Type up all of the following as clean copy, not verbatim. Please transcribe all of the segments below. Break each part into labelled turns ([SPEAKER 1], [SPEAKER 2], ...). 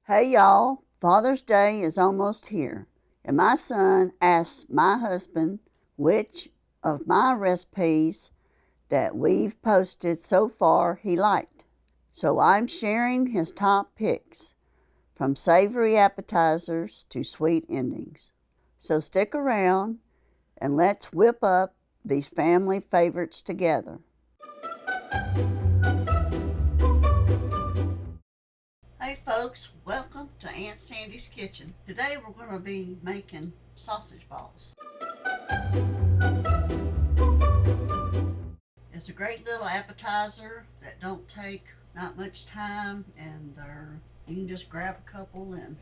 [SPEAKER 1] Hey y'all, Father's Day is almost here, and my son asked my husband which of my recipes that we've posted so far he liked. So I'm sharing his top picks, from savory appetizers to sweet endings. So stick around and let's whip up these family favorites together. Hey folks, welcome to Aunt Sandy's Kitchen. Today we're going to be making sausage balls. It's a great little appetizer that don't take not much time, and you can just grab a couple and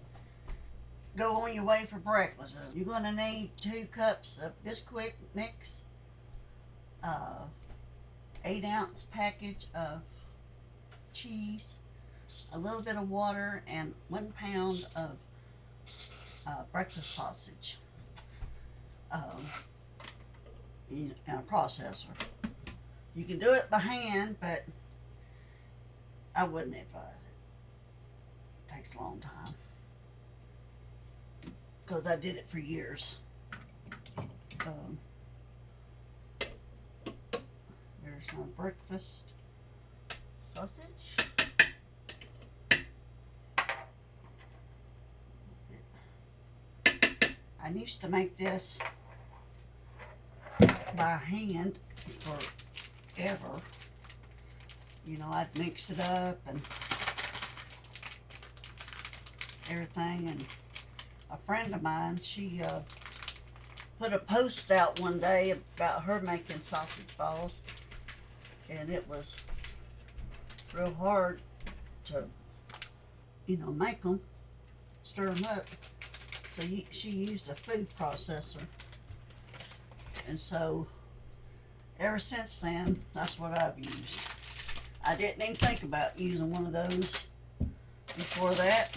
[SPEAKER 1] go on your way for breakfast. You're going to need 2 cups of Bisquick mix, 8-ounce package of cheese, a little bit of water, and 1 pound of breakfast sausage in a processor. You can do it by hand, but I wouldn't advise it. It takes a long time because I did it for years. There's my breakfast sausage. I used to make this by hand forever. You know, I'd mix it up and everything, and a friend of mine, she put a post out one day about her making sausage balls, and it was real hard to, make them, stir them up. So she used a food processor, and so ever since then, that's what I've used. I didn't even think about using one of those before that.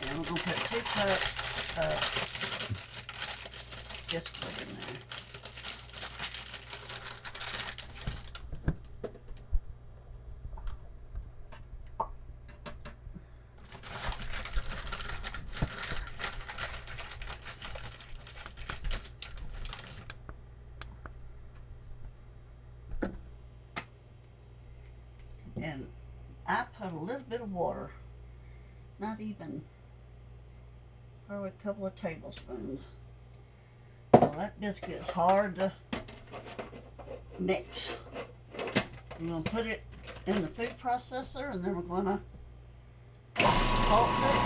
[SPEAKER 1] And we're going to put 2 cups of biscuit in there. And I put a little bit of water, not even, probably a couple of tablespoons. Well, that biscuit is hard to mix. We're going to put it in the food processor, and then we're going to pulse it.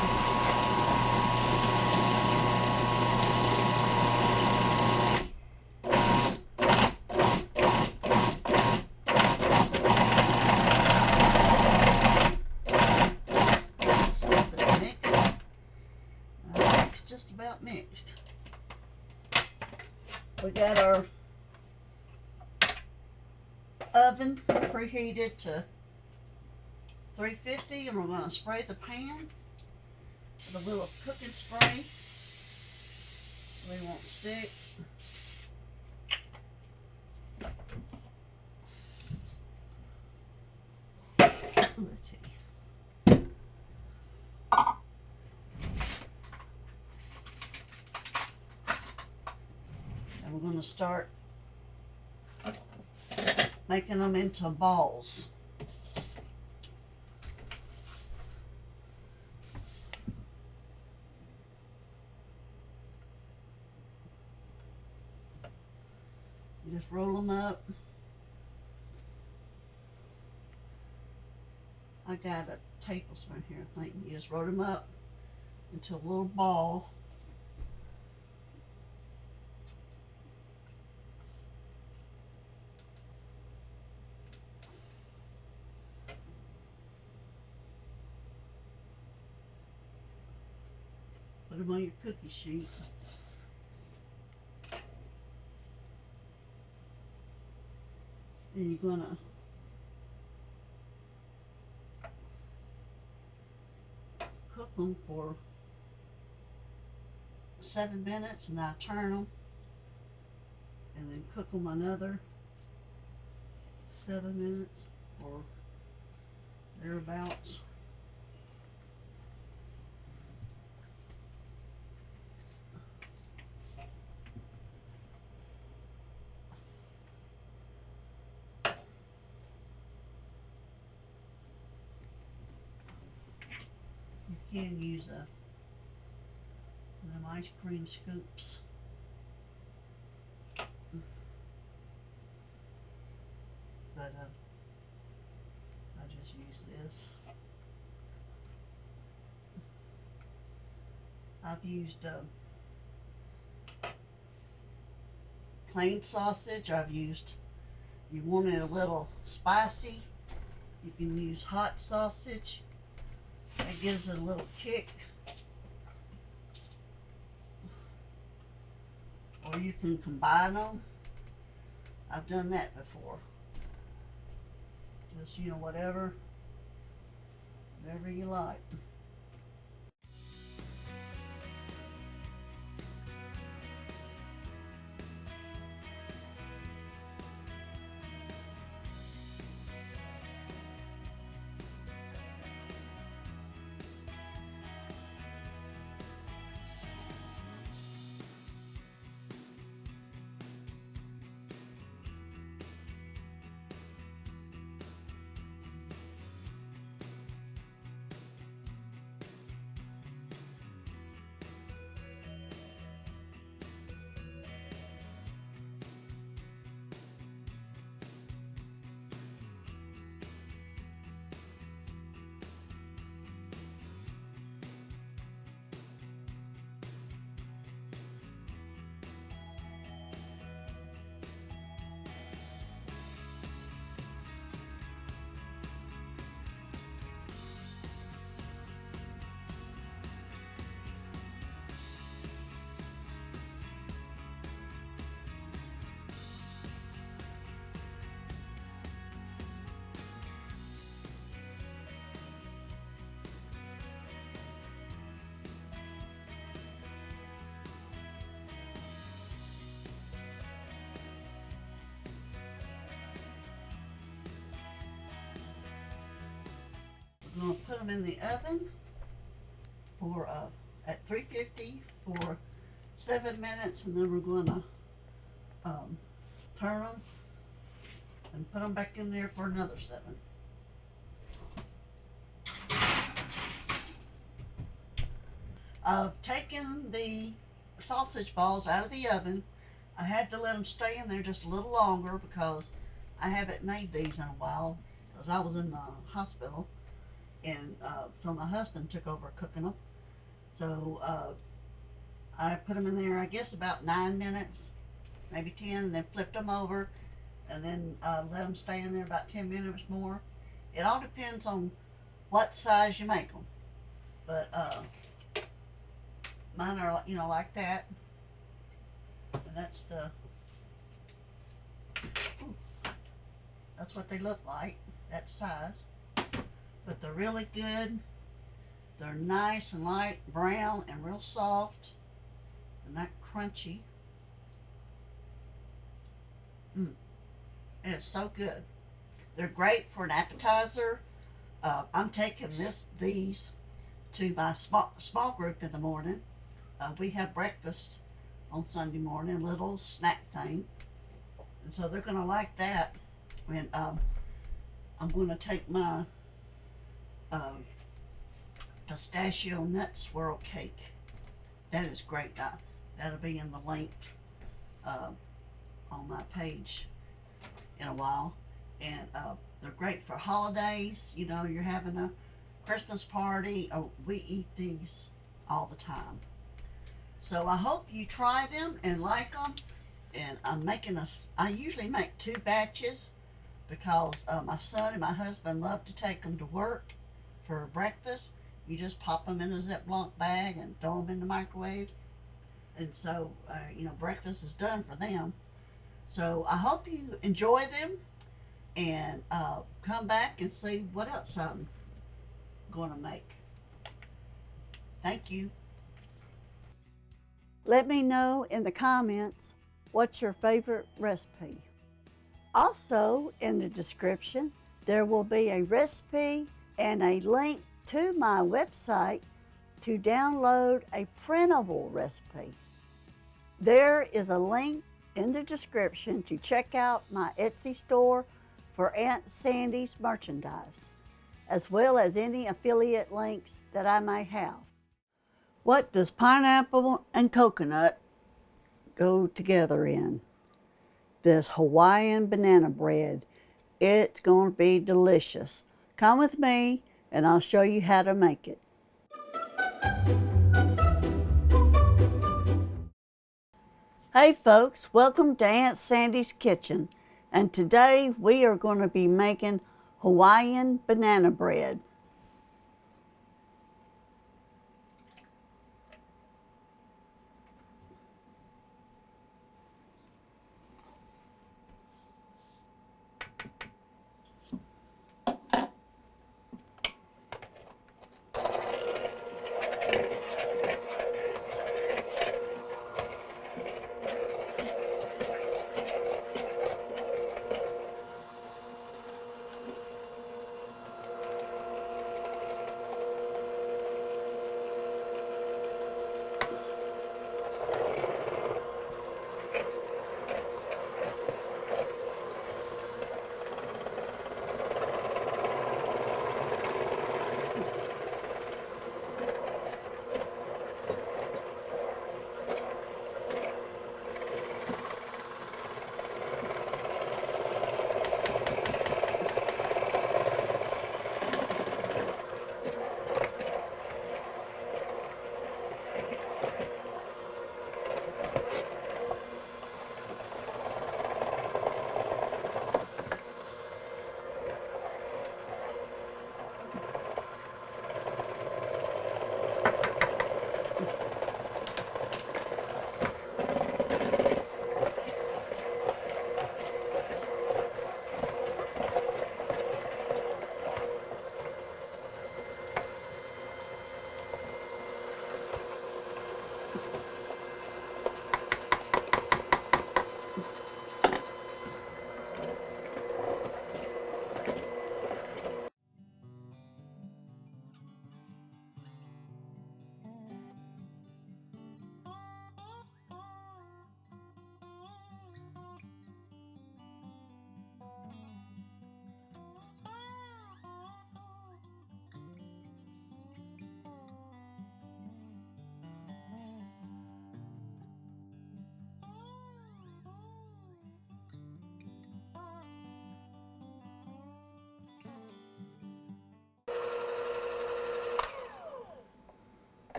[SPEAKER 1] Just about mixed. We got our oven preheated to 350, and we're going to spray the pan with a little cooking spray so they won't stick. Let's see. And we're going to start making them into balls. You just roll them up. I got a tablespoon here, I think. You just roll them up into a little ball. Put them on your cookie sheet. And you're gonna cook them for 7 minutes, and I'll turn them, and then cook them another 7 minutes or thereabouts. can use them ice cream scoops. But I just use this. I've used plain sausage. I've used, you want it a little spicy, you can use hot sausage. It gives it a little kick. Or you can combine them. I've done that before. Just, you know, whatever you like. We're going to put them in the oven for at 350 for 7 minutes, and then we're going to turn them and put them back in there for another 7. I've taken the sausage balls out of the oven. I had to let them stay in there just a little longer because I haven't made these in a while because I was in the hospital, and so my husband took over cooking them. So I put them in there, I guess about 9 minutes, maybe 10, and then flipped them over, and then let them stay in there about 10 minutes more. It all depends on what size you make them, but mine are, you know, like that, and that's the, that's what they look like, that size. But they're really good. They're nice and light brown and real soft and not crunchy. It is so good. They're great for an appetizer. I'm taking these to my small group in the morning. We have breakfast on Sunday morning, a little snack thing, and so they're gonna like that. And I'm gonna take my pistachio nut swirl cake. That is great. That'll be in the link on my page in a while. And they're great for holidays. You know, you're having a Christmas party. Oh, we eat these all the time. So I hope you try them and like them. And I'm making I usually make 2 batches because my son and my husband love to take them to work for breakfast. You just pop them in a Ziploc bag and throw them in the microwave. And so, you know, breakfast is done for them. So I hope you enjoy them and come back and see what else I'm going to make. Thank you. Let me know in the comments what's your favorite recipe. Also, in the description, there will be a recipe and a link to my website to download a printable recipe. There is a link in the description to check out my Etsy store for Aunt Sandy's merchandise. as well as any affiliate links that I may have. What does pineapple and coconut go together in? This Hawaiian banana bread. It's going to be delicious. Come with me and I'll show you how to make it. Hey folks, welcome to Aunt Sandy's Kitchen, and today we are going to be making Hawaiian banana bread.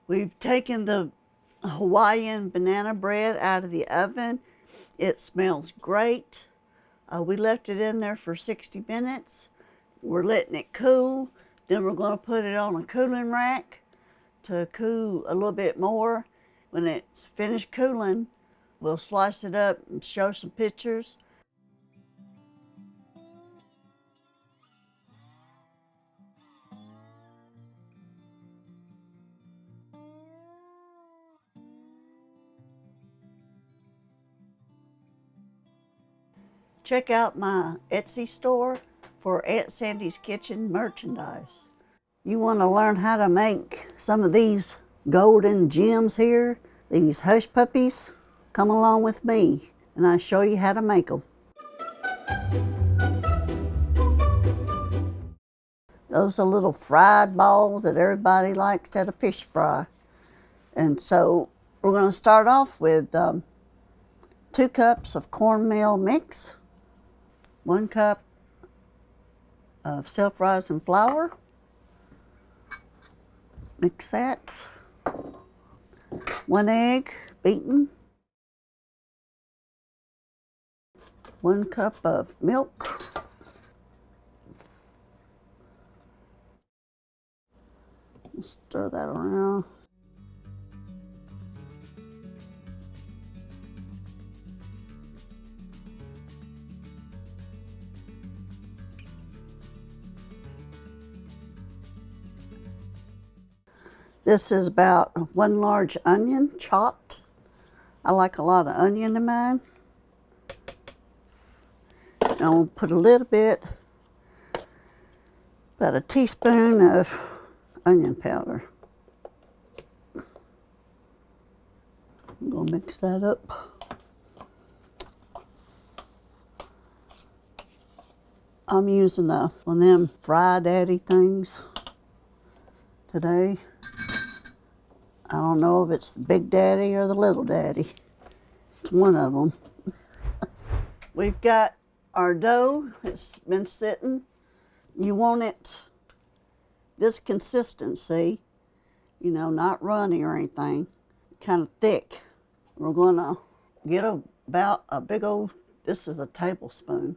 [SPEAKER 1] We've taken the Hawaiian banana bread out of the oven. It smells great. We left it in there for 60 minutes. We're letting it cool. Then we're going to put it on a cooling rack to cool a little bit more. When it's finished cooling, we'll slice it up and show some pictures. Check out my Etsy store for Aunt Sandy's Kitchen merchandise. You want to learn how to make some of these golden gems here, these hush puppies? Come along with me and I'll show you how to make them. Those are little fried balls that everybody likes at a fish fry. And so we're going to start off with 2 cups of cornmeal mix, 1 cup of self-rising flour. Mix that. 1 egg beaten. 1 cup of milk. Stir that around. This is about 1 large onion chopped. I like a lot of onion in mine. And I'll put a little bit, about a teaspoon of onion powder. I'm gonna mix that up. I'm using one of them Fry Daddy things today. I don't know if it's the Big Daddy or the Little Daddy. It's one of them. We've got our dough. It's been sitting. You want it this consistency, you know, not runny or anything, kind of thick. We're going to get about a big old, this is a tablespoon.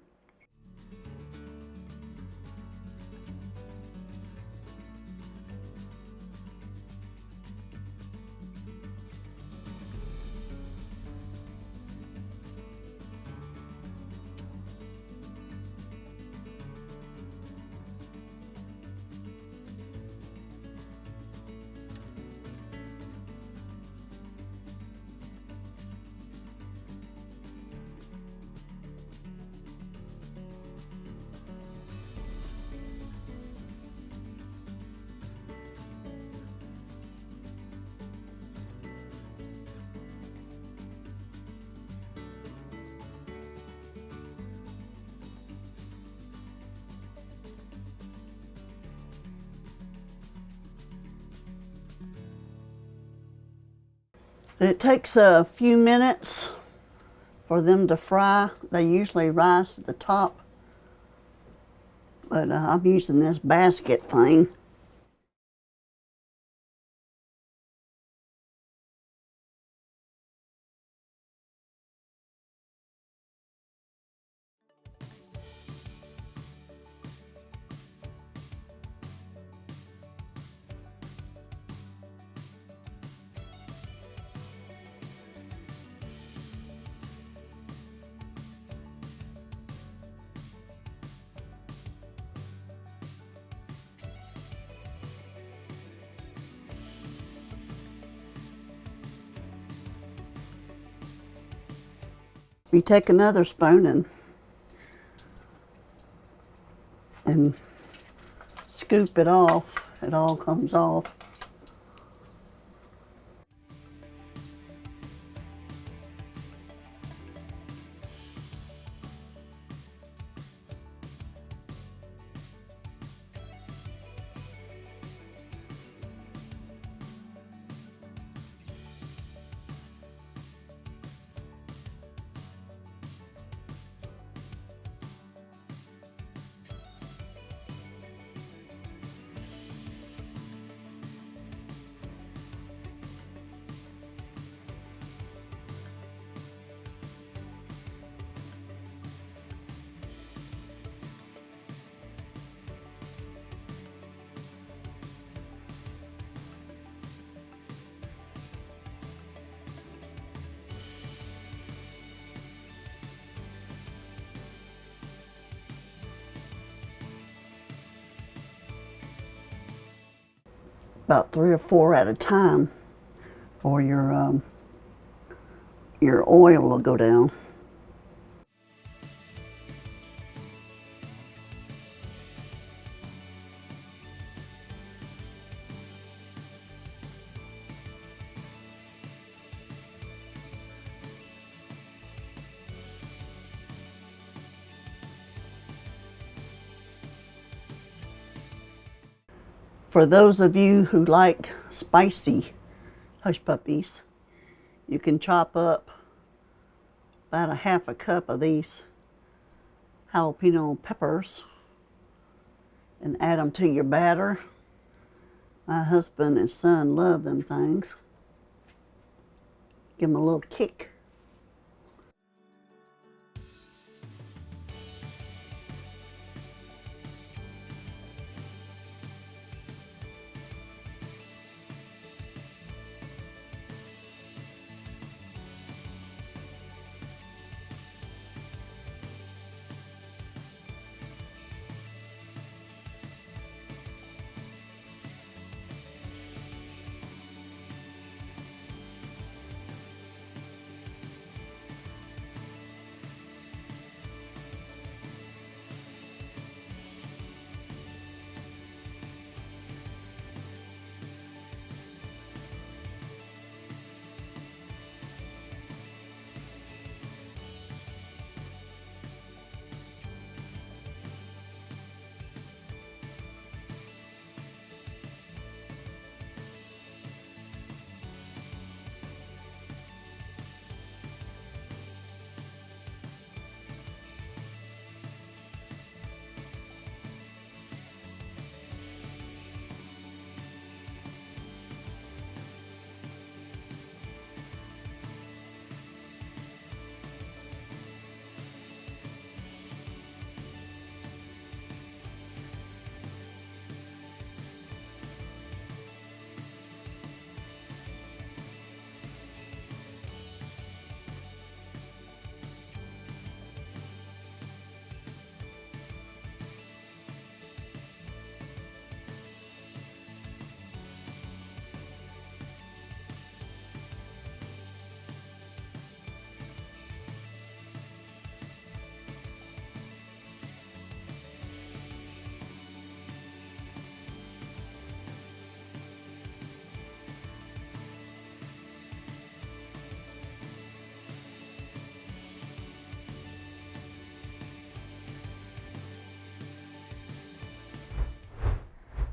[SPEAKER 1] It takes a few minutes for them to fry. They usually rise to the top, but I'm using this basket thing. You take another spoon and scoop it off. It all comes off. about 3 or 4 at a time, or your oil will go down. For those of you who like spicy hush puppies, you can chop up about a half a cup of these jalapeno peppers and add them to your batter. My husband and son love them things. Give them a little kick.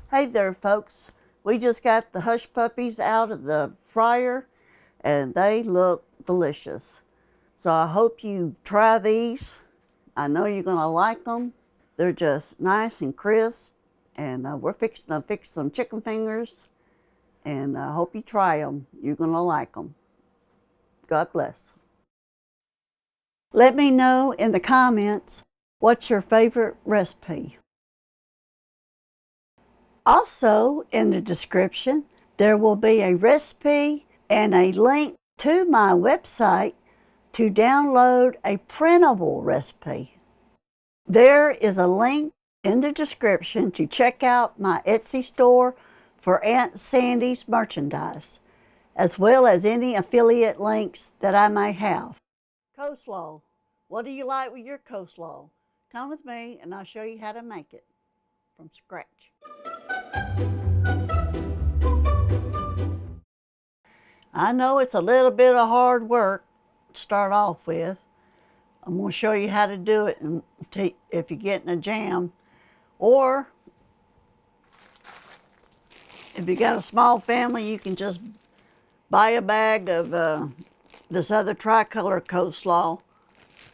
[SPEAKER 1] Hey there, folks. We just got the hush puppies out of the fryer and they look delicious. So I hope you try these. I know you're gonna like them. They're just nice and crisp, and we're fixing to fix some chicken fingers, and I hope you try them. You're gonna like them. God bless. Let me know in the comments what's your favorite recipe. Also, in the description, there will be a recipe and a link to my website to download a printable recipe. There is a link in the description to check out my Etsy store for Aunt Sandy's merchandise, as well as any affiliate links that I may have. Coleslaw. What do you like with your coleslaw? Come with me and I'll show you how to make it from scratch. I know it's a little bit of hard work to start off with. I'm going to show you how to do it if you're getting a jam, or if you got a small family, you can just buy a bag of this other tricolor coleslaw.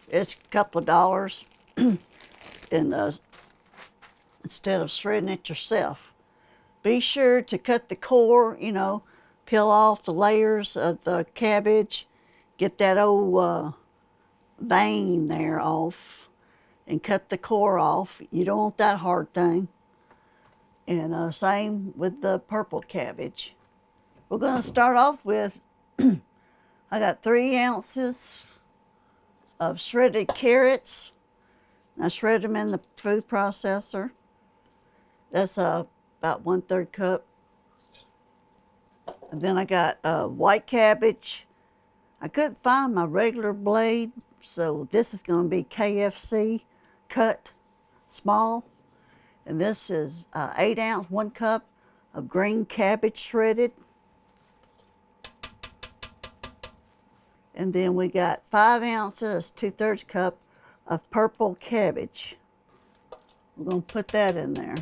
[SPEAKER 1] It's a couple of dollars, and instead of shredding it yourself. Be sure to cut the core, peel off the layers of the cabbage, get that old vein there off, and cut the core off. You don't want that hard thing. And same with the purple cabbage. We're going to start off with, I got 3 ounces of shredded carrots. I shred them in the food processor. That's about 1/3 cup. And then I got white cabbage. I couldn't find my regular blade, so this is going to be KFC cut small. And this is 8 ounce, 1 cup of green cabbage shredded. And then we got 5 ounces, 2/3 cup of purple cabbage. We're going to put that in there.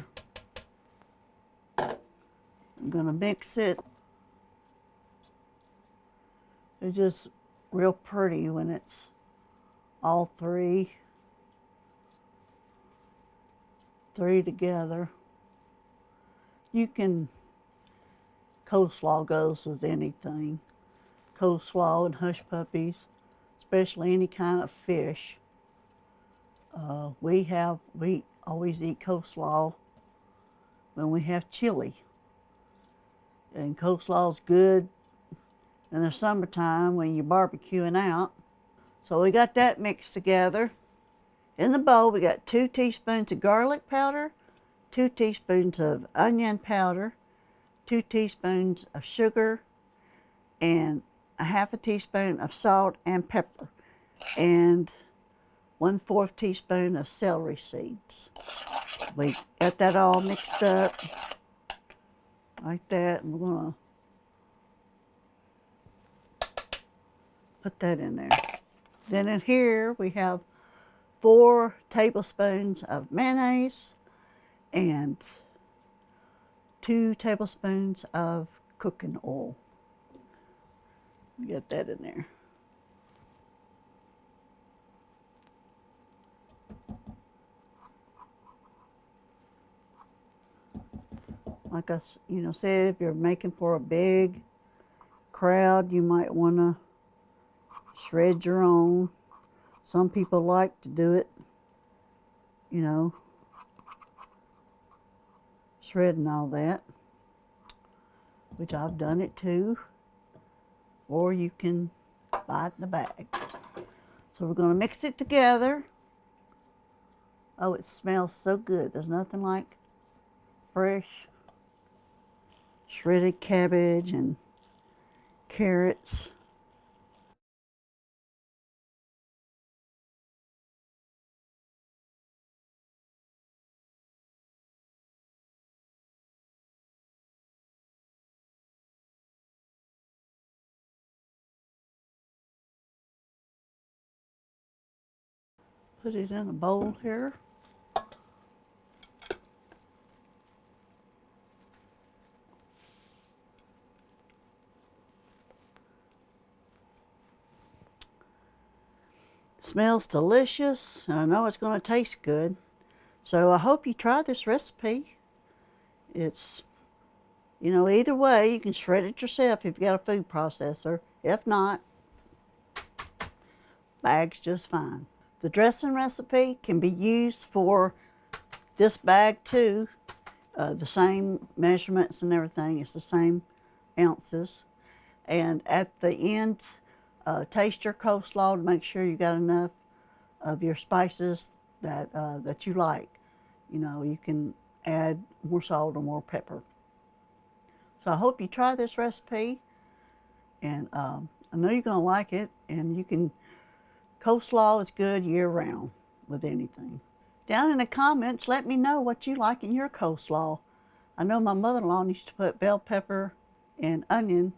[SPEAKER 1] I'm going to mix it. It's just real pretty when it's all three together. You can, coleslaw goes with anything. Coleslaw and hush puppies, especially any kind of fish. We always eat coleslaw when we have chili. And coleslaw's good in the summertime when you're barbecuing out. So we got that mixed together. In the bowl, we got 2 teaspoons of garlic powder, 2 teaspoons of onion powder, 2 teaspoons of sugar, and a 1/2 teaspoon of salt and pepper, and 1/4 teaspoon of celery seeds. We got that all mixed up like that, and we're gonna put that in there. Then in here we have 4 tablespoons of mayonnaise and 2 tablespoons of cooking oil. Get that in there. Like I said, if you're making for a big crowd, you might want to shred your own. Some people like to do it, shredding all that, which I've done it too. Or you can buy it in the bag. So we're going to mix it together. Oh, it smells so good. There's nothing like fresh shredded cabbage and carrots. Put it in a bowl here. Smells delicious, and I know it's going to taste good. So I hope you try this recipe. It's, either way, you can shred it yourself if you've got a food processor. If not, bag's just fine. The dressing recipe can be used for this bag too. The same measurements and everything. It's the same ounces. And at the end, taste your coleslaw to make sure you got enough of your spices that you like. You can add more salt or more pepper. So I hope you try this recipe, and I know you're going to like it. And coleslaw is good year-round with anything. Down in the comments, let me know what you like in your coleslaw. I know my mother-in-law used to put bell pepper and onion,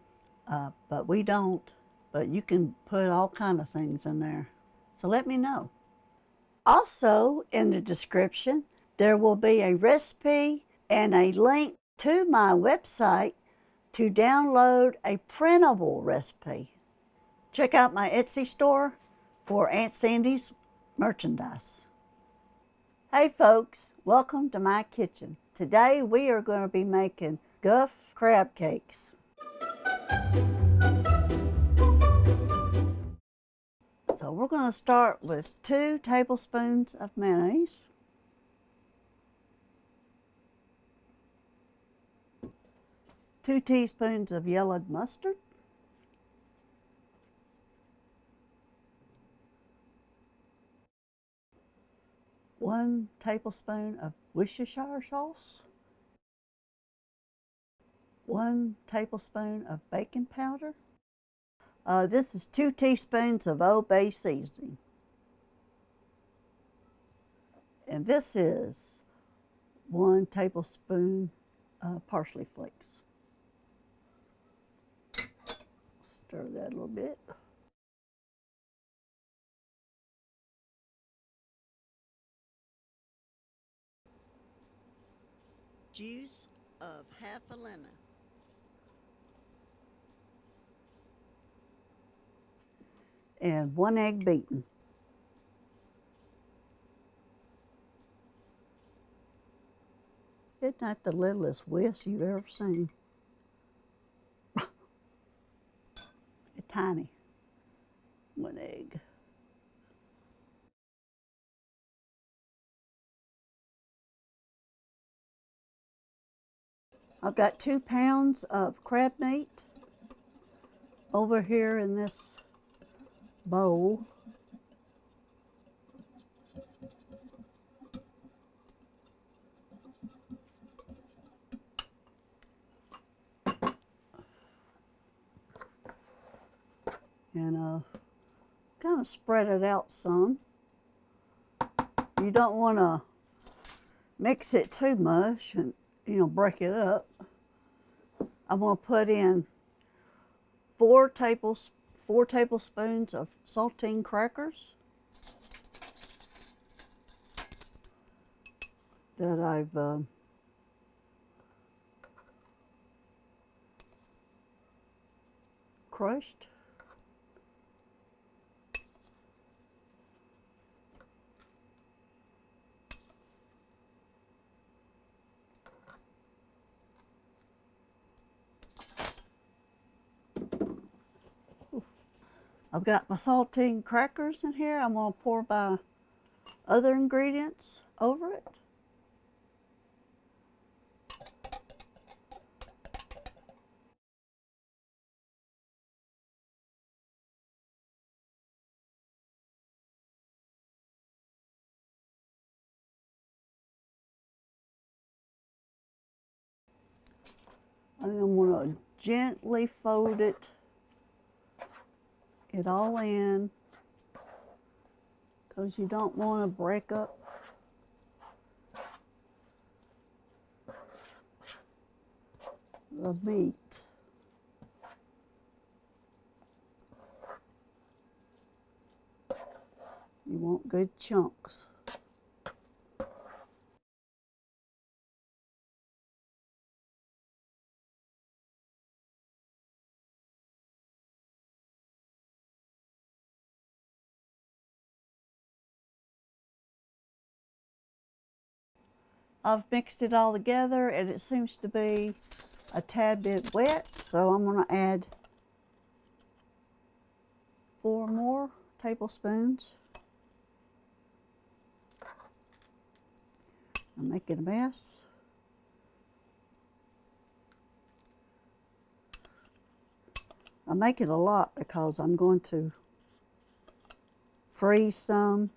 [SPEAKER 1] but we don't. But you can put all kind of things in there. So let me know. Also, in the description, there will be a recipe and a link to my website to download a printable recipe. Check out my Etsy store for Aunt Sandy's merchandise. Hey folks, welcome to my kitchen. Today we are going to be making Guff crab cakes. So we're going to start with 2 tablespoons of mayonnaise, 2 teaspoons of yellowed mustard, 1 tablespoon of Worcestershire sauce, 1 tablespoon of baking powder. This is 2 teaspoons of Old Bay seasoning. And this is 1 tablespoon parsley flakes. Stir that a little bit. Juice of half a lemon. And 1 egg beaten. Isn't that the littlest whisk you've ever seen? It's tiny. 1 egg. I've got 2 pounds of crab meat over here in this bowl. And kind of spread it out some. You don't want to mix it too much and, you know, break it up. I'm going to put in 4 tablespoons of saltine crackers that I've crushed. I've got my saltine crackers in here. I'm going to pour my other ingredients over it. And I'm going to gently fold it all in, because you don't want to break up the meat. You want good chunks. I've mixed it all together and it seems to be a tad bit wet, so I'm going to add 4 more tablespoons. I'm making a mess. I make it a lot because I'm going to freeze some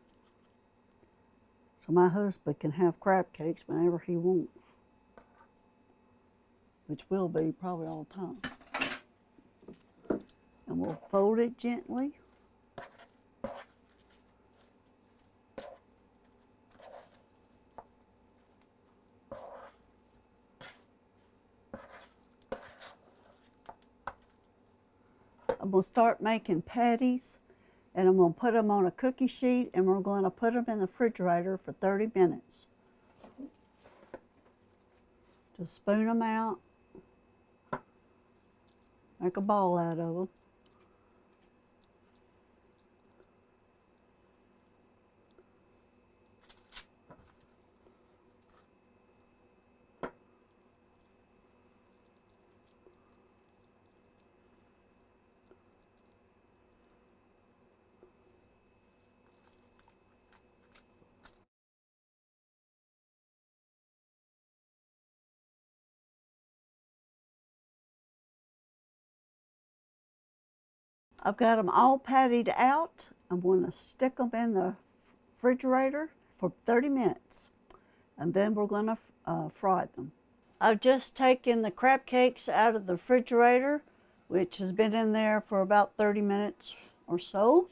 [SPEAKER 1] so my husband can have crab cakes whenever he wants, which will be probably all the time. And we'll fold it gently. I'm going to start making patties, and I'm going to put them on a cookie sheet, and we're going to put them in the refrigerator for 30 minutes. Just spoon them out, make a ball out of them. I've got them all patted out. I'm going to stick them in the refrigerator for 30 minutes, and then we're going to fry them. I've just taken the crab cakes out of the refrigerator, which has been in there for about 30 minutes or so,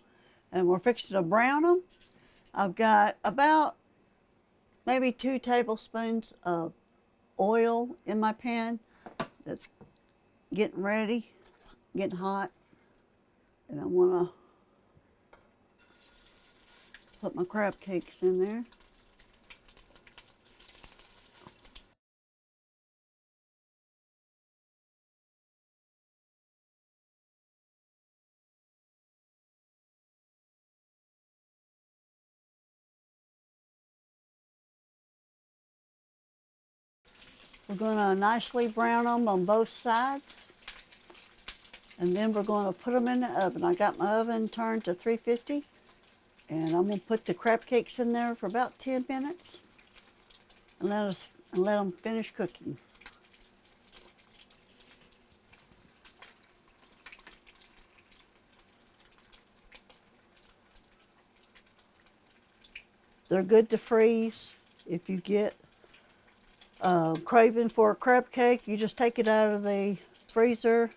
[SPEAKER 1] and we're fixing to brown them. I've got about maybe 2 tablespoons of oil in my pan that's getting ready, getting hot, and I want to put my crab cakes in there. We're going to nicely brown them on both sides, and then we're going to put them in the oven. I got my oven turned to 350, and I'm going to put the crab cakes in there for about 10 minutes and let them finish cooking. They're good to freeze. If you get craving for a crab cake, you just take it out of the freezer,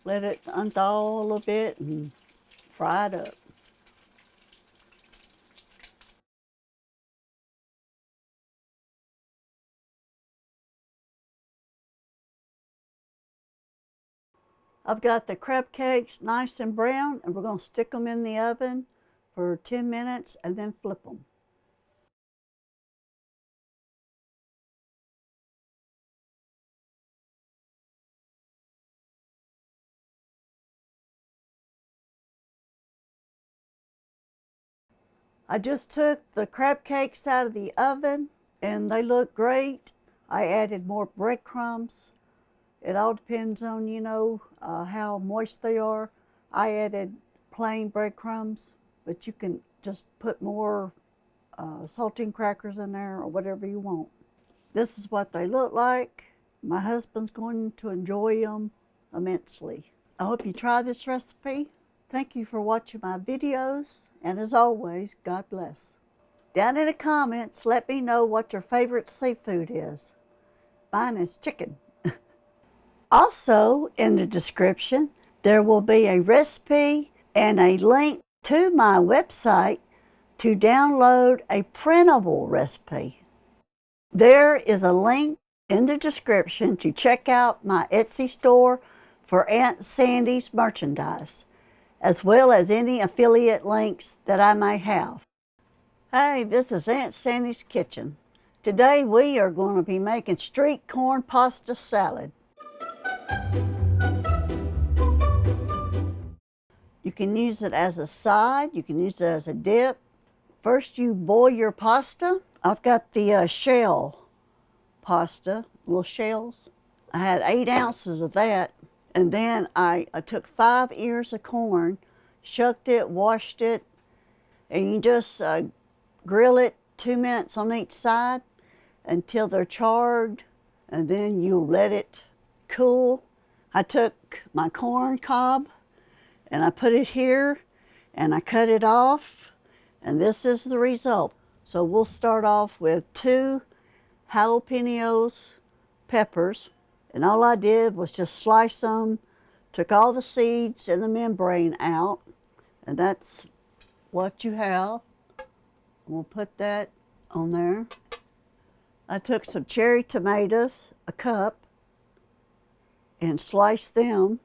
[SPEAKER 1] let it unthaw a little bit, and fry it up. I've got the crab cakes nice and brown, and we're going to stick them in the oven for 10 minutes and then flip them. I just took the crab cakes out of the oven and they look great. I added more breadcrumbs. It all depends on, how moist they are. I added plain breadcrumbs, but you can just put more saltine crackers in there or whatever you want. This is what they look like. My husband's going to enjoy them immensely. I hope you try this recipe. Thank you for watching my videos, and as always, God bless. Down in the comments, let me know what your favorite seafood is. Mine is chicken. Also, in the description, there will be a recipe and a link to my website to download a printable recipe. There is a link in the description to check out my Etsy store for Aunt Sandy's merchandise, as well as any affiliate links that I may have. Hey, this is Aunt Sandy's Kitchen. Today we are going to be making street corn pasta salad. You can use it as a side, you can use it as a dip. First you boil your pasta. I've got the shell pasta, little shells. I had 8 ounces of that. And then I took 5 ears of corn, shucked it, washed it, and you just grill it 2 minutes on each side until they're charred, and then you let it cool. I took my corn cob and I put it here and I cut it off, and this is the result. So we'll start off with 2 jalapenos peppers, and all I did was just slice them, took all the seeds and the membrane out, and that's what you have. We'll put that on there. I took some cherry tomatoes, a cup, and sliced them.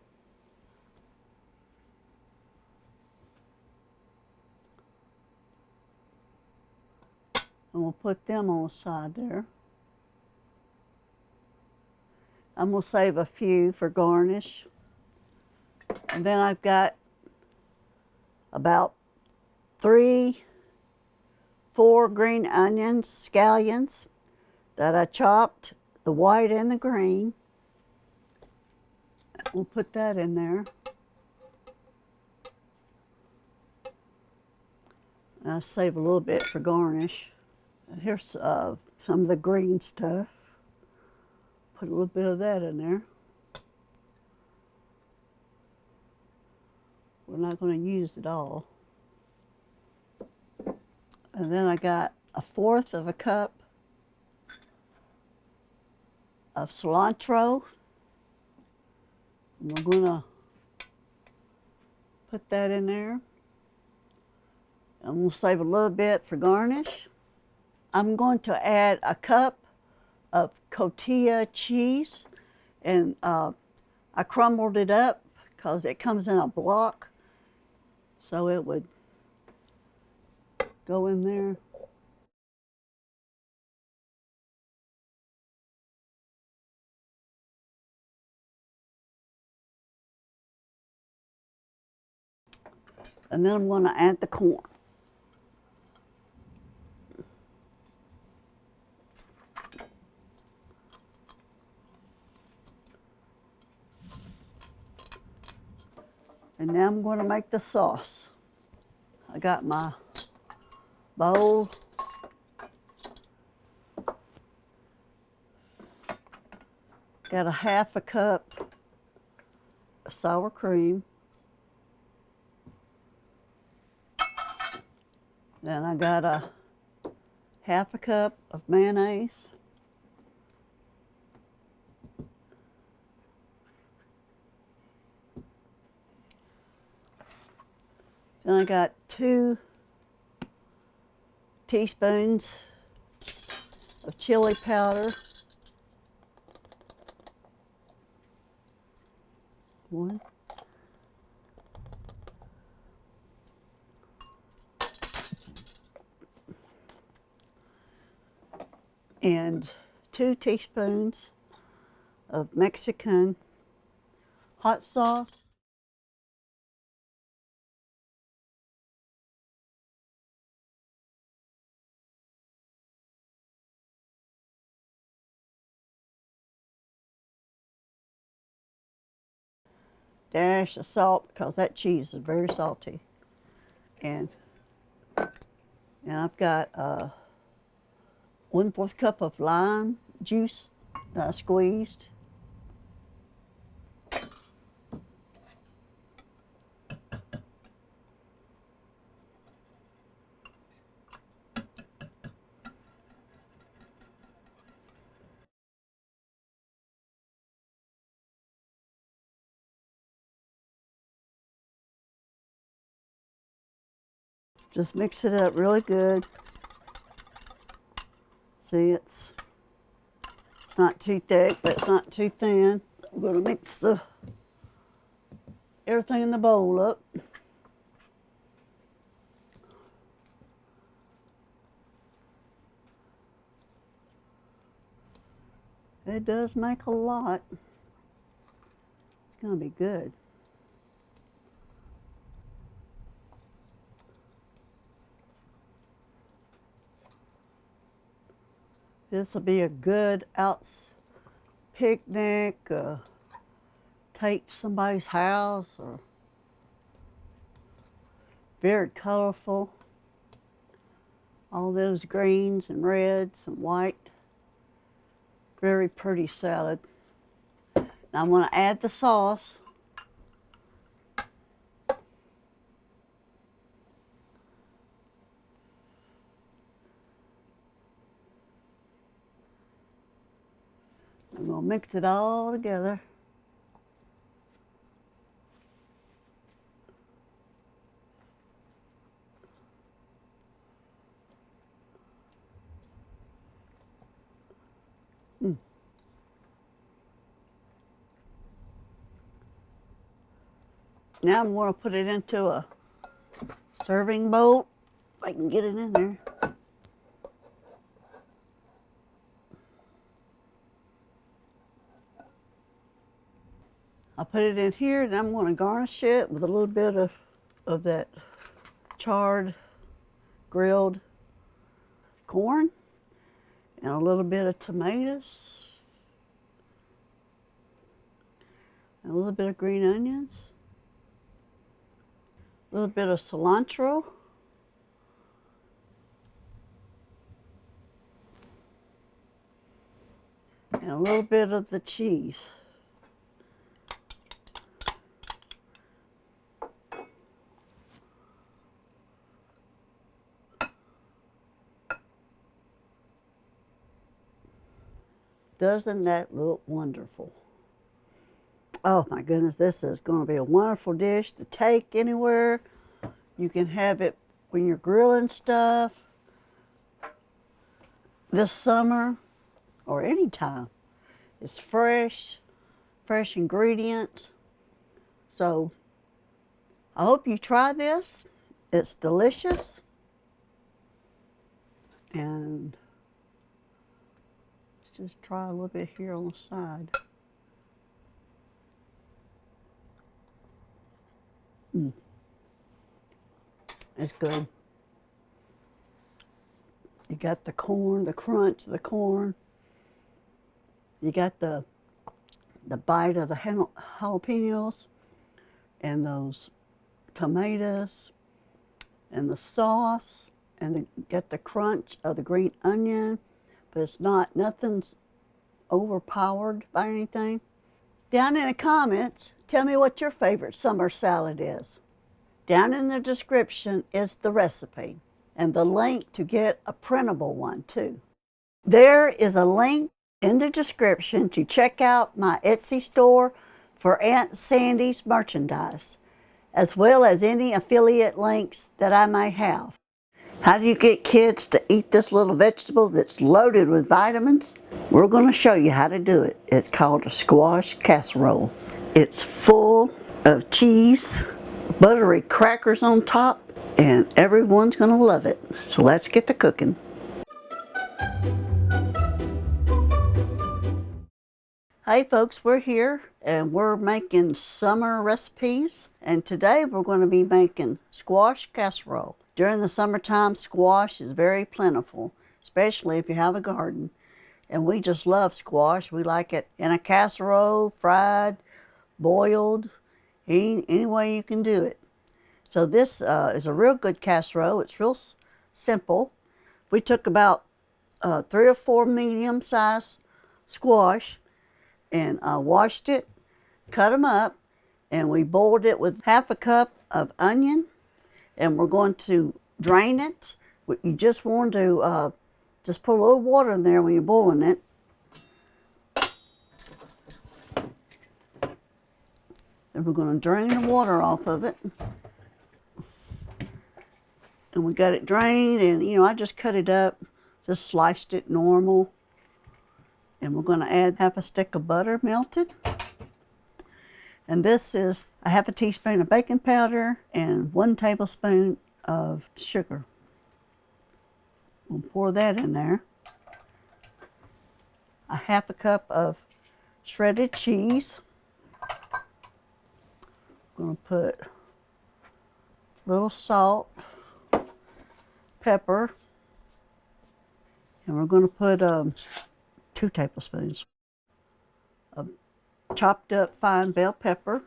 [SPEAKER 1] And we'll put them on the side there. I'm going to save a few for garnish. And then I've got about 3-4 green onions, scallions, that I chopped, the white and the green. We'll put that in there. I'll save a little bit for garnish. Here's some of the green stuff. Put a little bit of that in there. We're not going to use it all. And then I got 1/4 of a cup of cilantro. And we're going to put that in there. And we'll save a little bit for garnish. I'm going to add a cup of cotija cheese, and I crumbled it up because it comes in a block, so it would go in there. And then I'm going to add the corn. And now I'm going to make the sauce. I got my bowl. Got a half a cup of sour cream. Then I got a half a cup of mayonnaise. Then I got 2 teaspoons of chili powder. 1. And 2 teaspoons of Mexican hot sauce. Dash of salt because that cheese is very salty. And I've got 1/4 cup of lime juice squeezed. Just mix it up really good. See, it's not too thick, but it's not too thin. I'm going to mix everything in the bowl up. It does make a lot. It's going to be good. This will be a good picnic, take to somebody's house, or very colorful. All those greens and reds and white. Very pretty salad. Now I'm going to add the sauce. I'm going to mix it all together. Now I'm going to put it into a serving bowl. If I can get it in there. I'll put it in here, and I'm going to garnish it with a little bit of that charred, grilled corn, and a little bit of tomatoes, and a little bit of green onions, a little bit of cilantro, and a little bit of the cheese. Doesn't that look wonderful? Oh my goodness, this is going to be a wonderful dish to take anywhere. You can have it when you're grilling stuff this summer or anytime. It's fresh ingredients. So I hope you try this. It's delicious. And let's just try a little bit here on the side. It's good. You got the corn, the crunch of the corn. You got the bite of the jalapenos and those tomatoes and the sauce, and you get the crunch of the green onion, but it's nothing's overpowered by anything. Down in the comments, tell me what your favorite summer salad is. Down in the description is the recipe and the link to get a printable one too. There is a link in the description to check out my Etsy store for Aunt Sandy's merchandise, as well as any affiliate links that I may have. How do you get kids to eat this little vegetable that's loaded with vitamins? We're going to show you how to do it. It's called a squash casserole. It's full of cheese, buttery crackers on top, and everyone's going to love it. So let's get to cooking. Hey folks, we're here and we're making summer recipes, and today we're going to be making squash casserole. During the summertime, squash is very plentiful, especially if you have a garden. And we just love squash. We like it in a casserole, fried, boiled, any way you can do it. So this is a real good casserole. It's real simple. We took about 3 or 4 medium-sized squash and washed it, cut them up, and we boiled it with half a cup of onion, and we're going to drain it. You just want to just put a little water in there when you're boiling it. And we're going to drain the water off of it. And we got it drained, and you know, I just cut it up, just sliced it normal. And we're going to add half a stick of butter melted. And this is a half a teaspoon of baking powder and 1 tablespoon of sugar. We'll pour that in there. A half a cup of shredded cheese. I'm going to put a little salt, pepper, and we're going to put 2 tablespoons of chopped up fine bell pepper.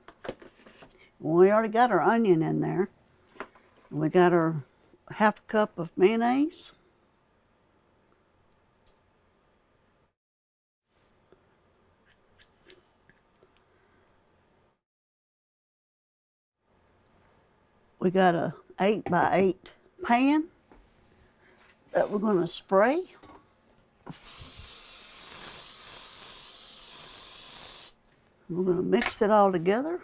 [SPEAKER 1] We already got our onion in there. We got our half a cup of mayonnaise. We got a 8 by 8 pan that we're going to spray. We're going to mix it all together.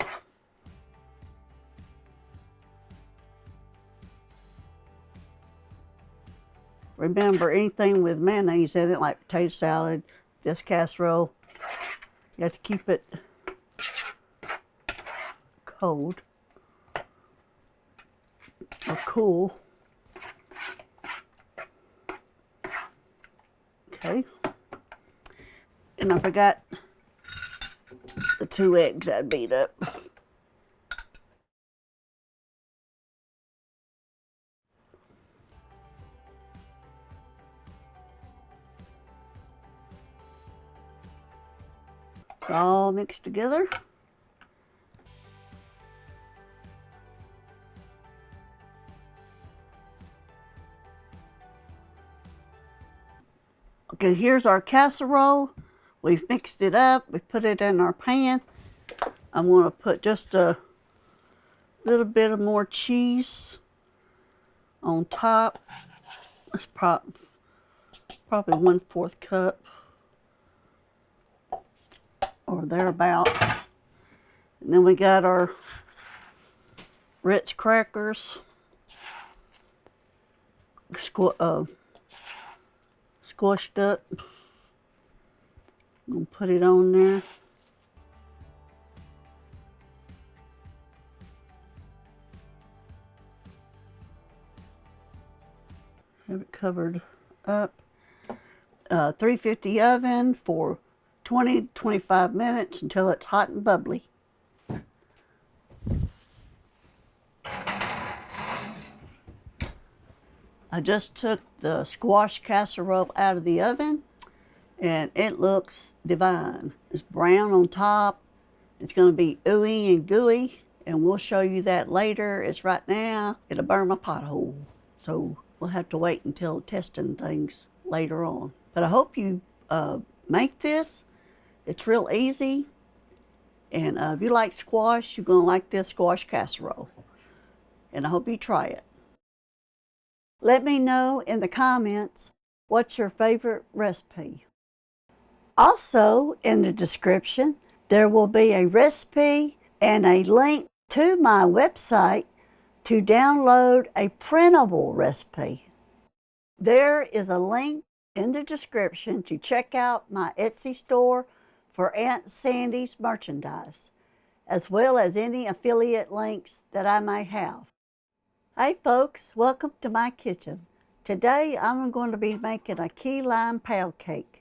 [SPEAKER 1] Remember, anything with mayonnaise in it, like potato salad, this casserole, you have to keep it cold or cool. Okay. And I forgot the 2 eggs I beat up. It's all mixed together. Okay, here's our casserole. We've mixed it up. We put it in our pan. I'm going to put just a little bit of more cheese on top. That's probably 1/4 cup. or thereabouts. And then we got our Ritz crackers, squished up. I'm gonna put it on there. Have it covered up. 350 oven for 20 to 25 minutes until it's hot and bubbly. I just took the squash casserole out of the oven and it looks divine. It's brown on top. It's going to be ooey and gooey, and we'll show you that later. It's right now, it'll burn my pothole. So we'll have to wait until testing things later on. But I hope you make this. It's real easy. And if you like squash, you're going to like this squash casserole. And I hope you try it. Let me know in the comments what's your favorite recipe. Also, in the description, there will be a recipe and a link to my website to download a printable recipe. There is a link in the description to check out my Etsy store for Aunt Sandy's merchandise, as well as any affiliate links that I may have. Hey folks, welcome to my kitchen. Today I'm going to be making a key lime pound cake.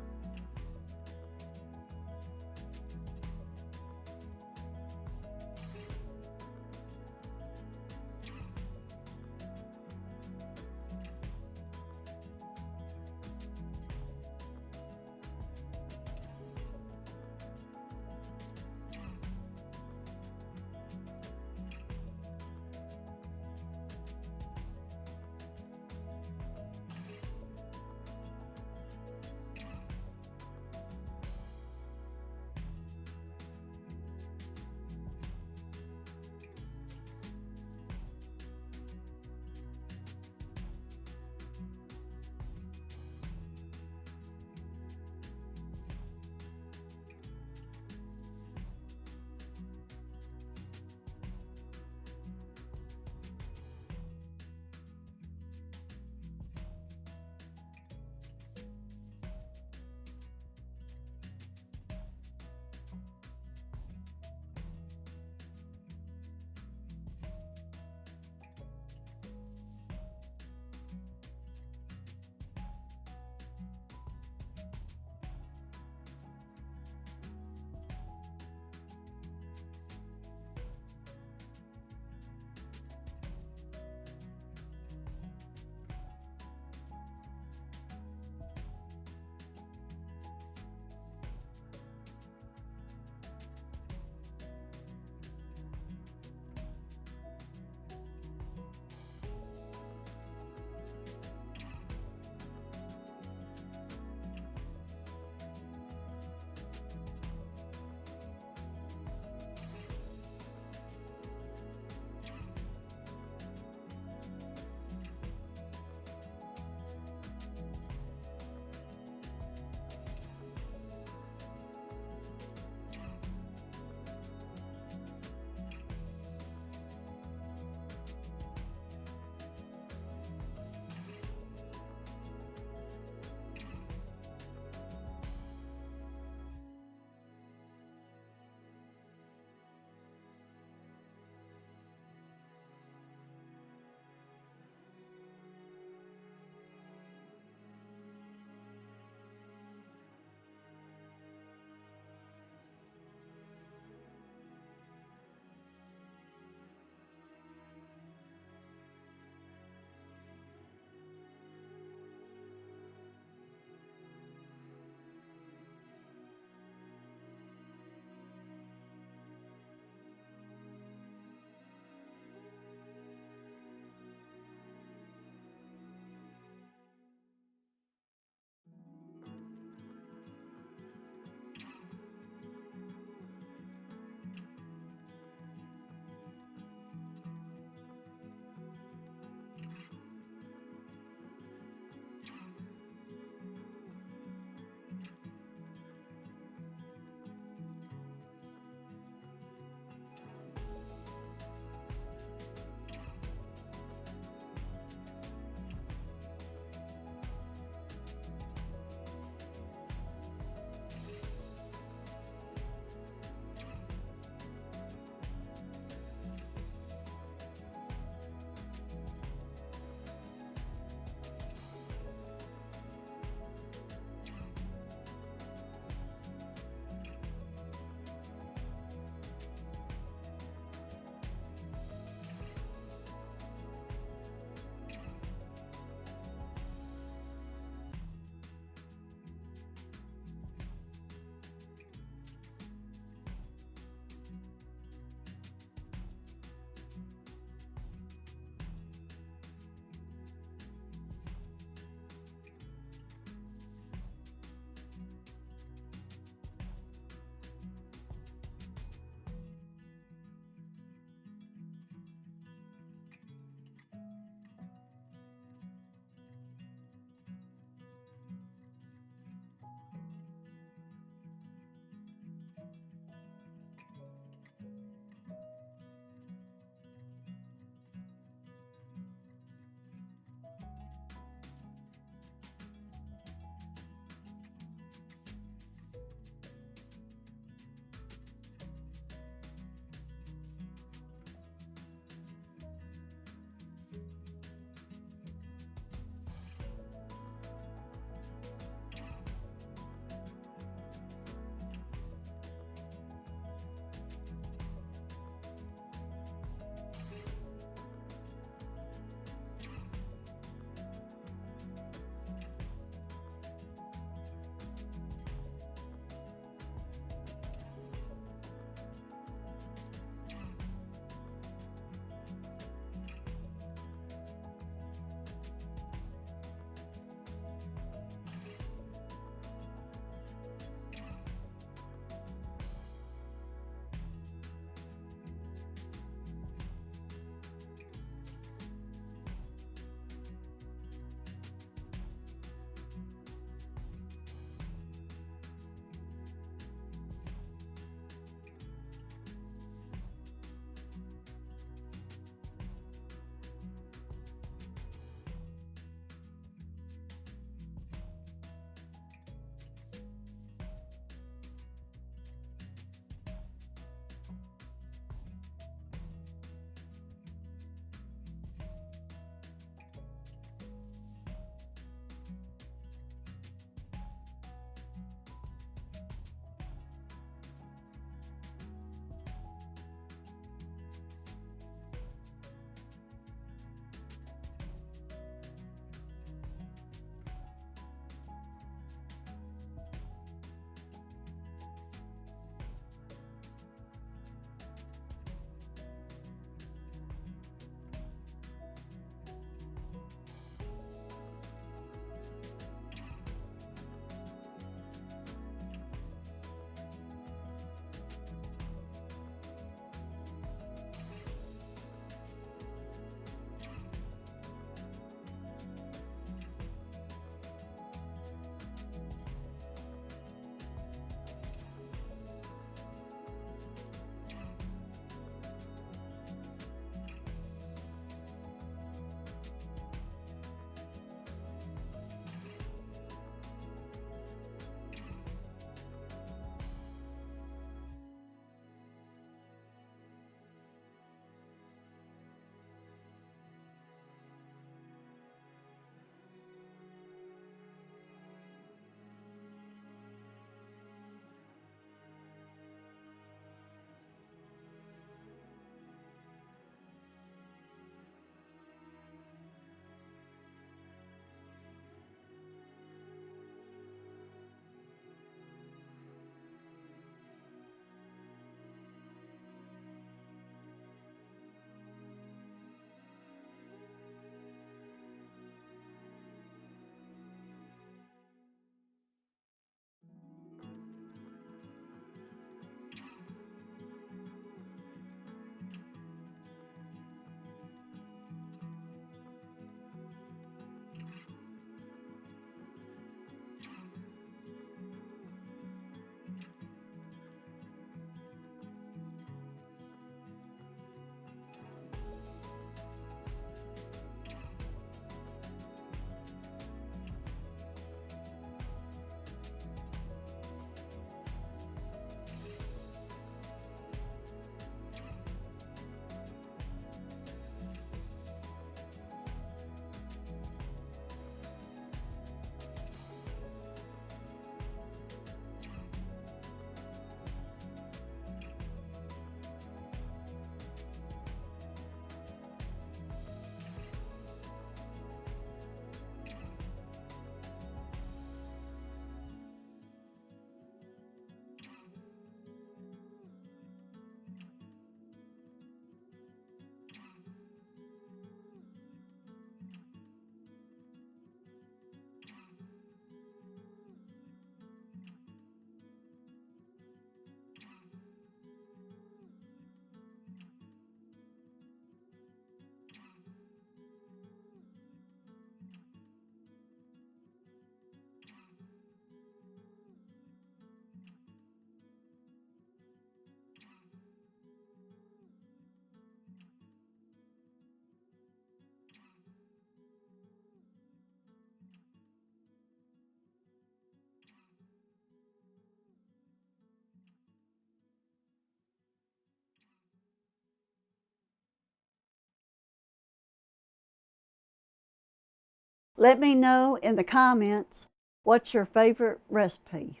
[SPEAKER 1] Let me know in the comments what's your favorite recipe.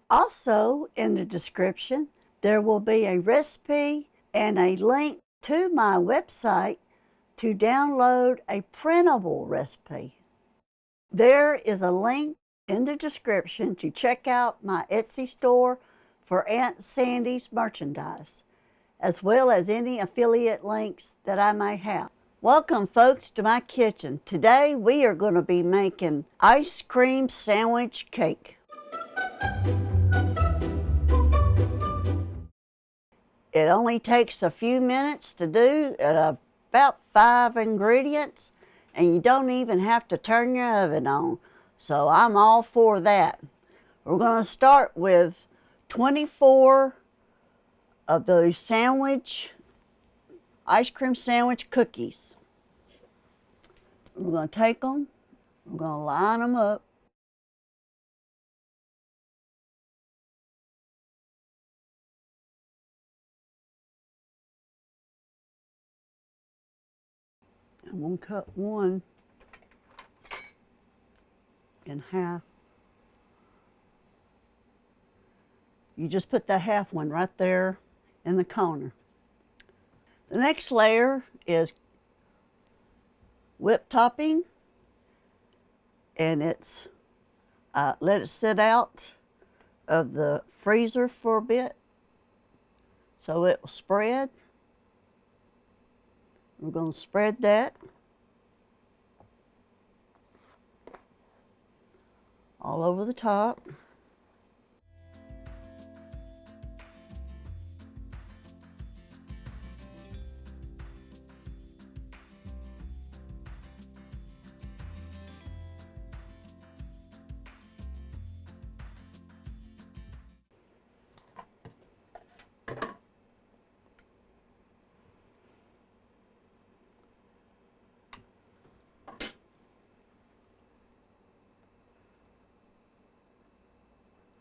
[SPEAKER 1] Also, in the description, there will be a recipe and a link to my website to download a printable recipe. There is a link in the description to check out my Etsy store for Aunt Sandy's merchandise, as well as any affiliate links that I may have. Welcome, folks, to my kitchen. Today we are going to be making ice cream sandwich cake. It only takes a few minutes to do, about 5 ingredients, and you don't even have to turn your oven on. So I'm all for that. We're going to start with 24 of those ice cream sandwich cookies. We're going to take them, we're going to line them up. I'm going to cut one in half. You just put the half one right there in the corner. The next layer is whipped topping, and it's let it sit out of the freezer for a bit so it will spread. We're going to spread that all over the top.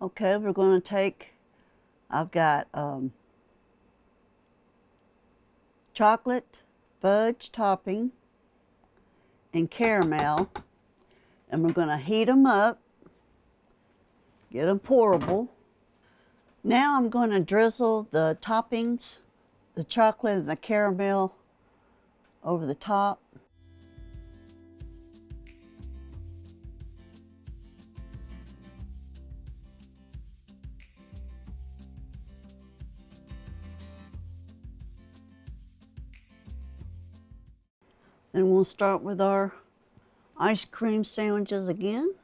[SPEAKER 1] Okay, we're going to take, I've got chocolate fudge topping and caramel, and we're going to heat them up, get them pourable. Now I'm going to drizzle the toppings, the chocolate and the caramel over the top. Then we'll start with our ice cream sandwiches again.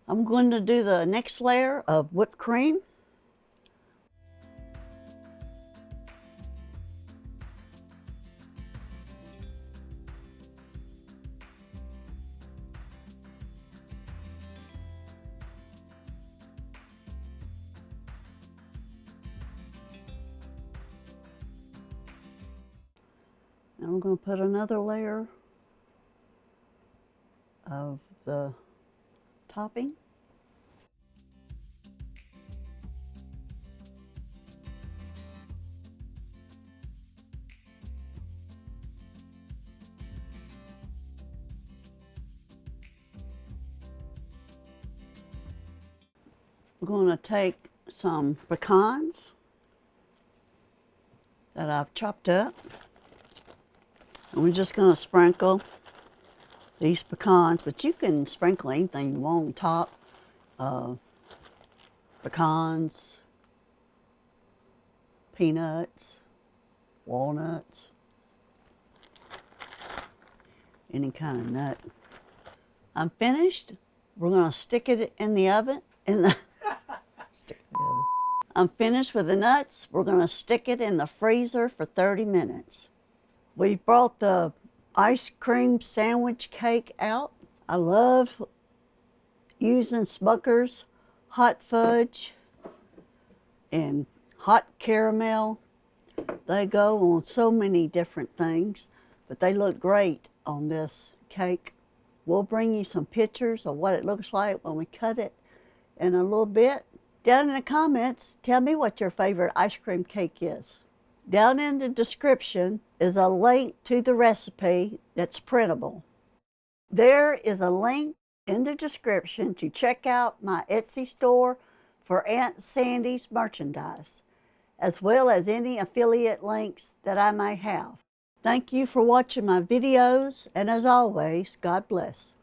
[SPEAKER 1] I'm going to do the next layer of whipped cream. And I'm going to put another layer of the topping. We're going to take some pecans that I've chopped up. And we're just going to sprinkle these pecans, but you can sprinkle anything you want on top. Pecans, peanuts, walnuts, any kind of nut. I'm finished. We're going to stick it in the oven. I'm finished with the nuts. We're going to stick it in the freezer for 30 minutes. We brought the ice cream sandwich cake out. I love using Smucker's hot fudge and hot caramel. They go on so many different things, but they look great on this cake. We'll bring you some pictures of what it looks like when we cut it in a little bit. Down in the comments, tell me what your favorite ice cream cake is. Down in the description is a link to the recipe that's printable. There is a link in the description to check out my Etsy store for Aunt Sandy's merchandise, as well as any affiliate links that I may have. Thank you for watching my videos, and as always, God bless.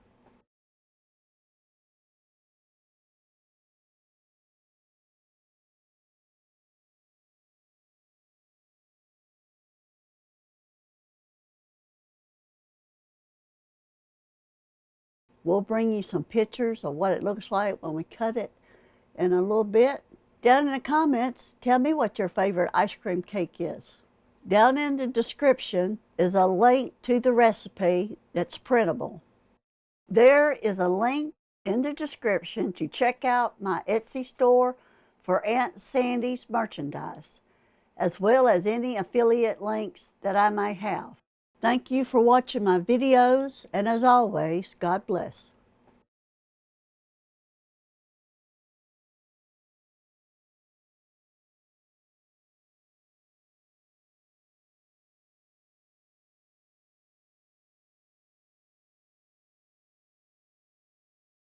[SPEAKER 1] We'll bring you some pictures of what it looks like when we cut it in a little bit. Down in the comments, tell me what your favorite ice cream cake is. Down in the description is a link to the recipe that's printable. There is a link in the description to check out my Etsy store for Aunt Sandy's merchandise, as well as any affiliate links that I may have. Thank you for watching my videos, and as always, God bless.